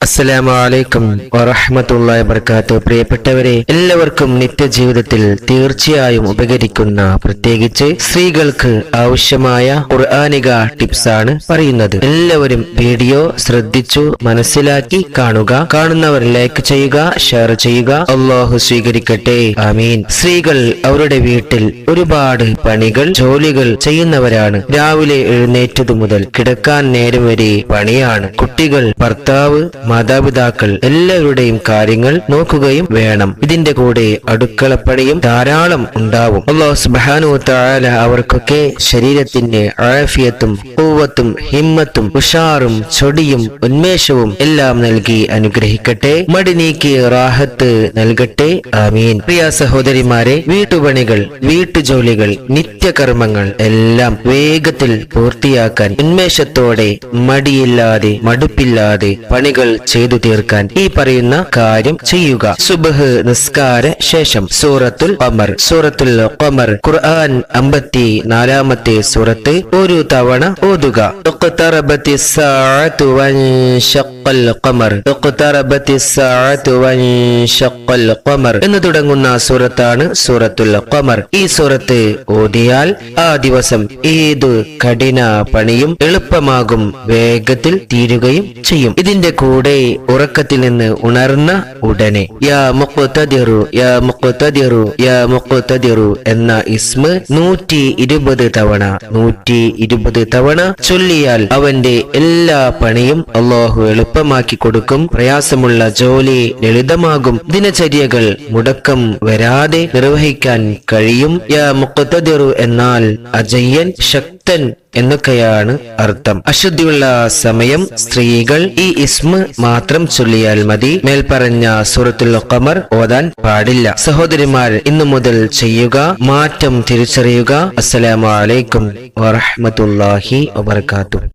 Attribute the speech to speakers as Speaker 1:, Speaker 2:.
Speaker 1: അസ്സലാമു അലൈക്കും വറഹ്മത്തുള്ളാഹി വബറകാതുഹു. പ്രിയപ്പെട്ടവരെ, എല്ലാവർക്കും നിത്യജീവിതത്തിൽ തീർച്ചയായും ഉപകരിക്കുന്ന, പ്രത്യേകിച്ച് സ്ത്രീകൾക്ക് ആവശ്യമായ ഖുർആനിക ടിപ്സ് ആണ് പറയുന്നത്. എല്ലാവരും വീഡിയോ ശ്രദ്ധിച്ചു മനസ്സിലാക്കി കാണുക. കാണുന്നവർ ലൈക്ക് ചെയ്യുക, ഷെയർ ചെയ്യുക. അല്ലാഹു സ്വീകരിക്കട്ടെ, ആമീൻ. സ്ത്രീകൾ അവരുടെ വീട്ടിൽ ഒരുപാട് പണികൾ, ജോലികൾ ചെയ്യുന്നവരാണ്. രാവിലെ എഴുന്നേറ്റതു മുതൽ കിടക്കാൻ നേരം വരെ പണിയാണ്. കുട്ടികൾ, ഭർത്താവ്, മാതാപിതാക്കൾ എല്ലാവരുടെയും കാര്യങ്ങൾ നോക്കുകയും വേണം. ഇതിന്റെ കൂടെ അടുക്കളപ്പണിയും ധാരാളം ഉണ്ടാവും. അല്ലാഹു സുബ്ഹാനഹു വ തആല അവർക്കൊക്കെ ശരീരത്തിന്റെ ആഫിയത്തും ഖുവ്വത്തും ഹിമ്മത്തും ഉഷാറും ചൊടിയും ഉന്മേഷവും എല്ലാം നൽകി അനുഗ്രഹിക്കട്ടെ. മടി നീക്കി റാഹത്ത് നൽകട്ടെ, ആമീൻ. പ്രിയ സഹോദരിമാരെ, വീട്ടുപണികൾ, വീട്ടുജോലികൾ, നിത്യകർമ്മങ്ങൾ എല്ലാം വേഗത്തിൽ പൂർത്തിയാക്കാൻ ഉന്മേഷത്തോടെ, മടിയില്ലാതെ, മടുപ്പില്ലാതെ പണികൾ ചെയ്തു തീർക്കാൻ ഈ പറയുന്ന കാര്യം ചെയ്യുക. സുബ്ഹ് നിസ്കാര ശേഷം സൂറത്തുൽ ഖമർ ഖുർആൻ 54-ാമത്തെ സൂറത്ത് ഒരു തവണ ഓതുക. എന്ന് തുടങ്ങുന്ന സൂറത്താണ് സൂറത്തുൽ ഖമർ. ഈ സൂറത്ത് ഓതിയാൽ ആ ദിവസം ഏതു കഠിന പണിയും എളുപ്പമാകും, വേഗത്തിൽ തീരുകയും ചെയ്യും. ഇതിന്റെ കൂടെ ഉറക്കത്തിൽ നിന്ന് ഉണർന്ന ഉടനെ യാ മുഖ്തദിറു യാ മുഖ്തദിറു യാ മുഖ്തദിറു എന്ന ഇസ്മ 120 തവണ ചൊല്ലിയാൽ അവന്റെ എല്ലാ പണിയും അല്ലാഹു എളുപ്പമാക്കി കൊടുക്കും. പ്രയാസമുള്ള ജോലി ലളിതമാകും. ദിനചര്യകൾ മുടക്കം വരാതെ നിർവഹിക്കാൻ കഴിയും. യാ മുഖ്തദിറു എന്നാൽ അജയ്യൻ, ശക്തൻ എന്നൊക്കെയാണ് അർത്ഥം. അശുദ്ധിയുള്ള സമയം സ്ത്രീകൾ ഈ ഇസ്മ മാത്രം ചൊല്ലിയാൽ മതി. മേൽപ്പറഞ്ഞ സൂറത്തുൽ ഖമർ ഓതാൻ പാടില്ല. സഹോദരിമാർ, ഇന്നു മുതൽ ചെയ്യുക, മാറ്റം തിരിച്ചറിയുക. അസ്സലാമു അലൈക്കും വറഹ്മത്തുള്ളാഹി വബറകാതുഹു.